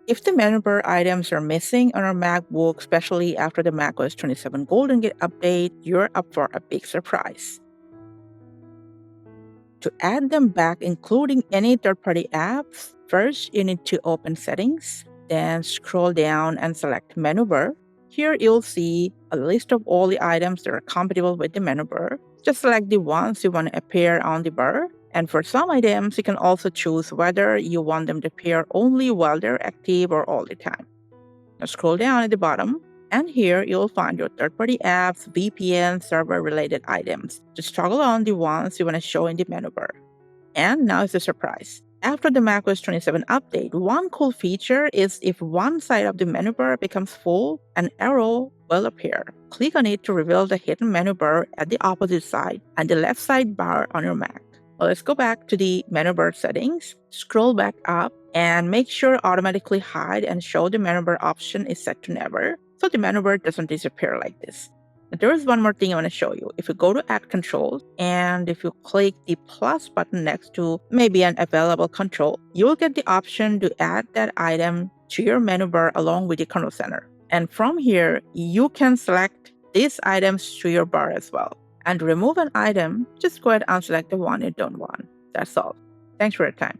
If the menu bar items are missing on our MacBook, especially after the macOS 27 Golden Gate update, you're up for a big surprise. To add them back, including any third-party apps, first you need to open Settings, then scroll down and select Menu Bar. Here you'll see a list of all the items that are compatible with the menu bar. Just select the ones you want to appear on the bar. And for some items, you can also choose whether you want them to appear only while they're active or all the time. Now scroll down at the bottom, and here you'll find your third-party apps, VPN, server-related items. Just toggle on the ones you want to show in the menu bar. And now is the surprise. After the macOS 27 update, one cool feature is if one side of the menu bar becomes full, an arrow will appear. Click on it to reveal the hidden menu bar at the opposite side and the left side bar on your Mac. Well, let's go back to the menu bar settings, scroll back up, and make sure automatically hide and show the menu bar option is set to never, so the menu bar doesn't disappear like this. But there is one more thing I want to show you. If you go to Add Controls, and if you click the plus button next to maybe an available control, you will get the option to add that item to your menu bar along with the control center. And from here, you can select these items to your bar as well. And to remove an item, just go ahead and select the one you don't want. That's all. Thanks for your time.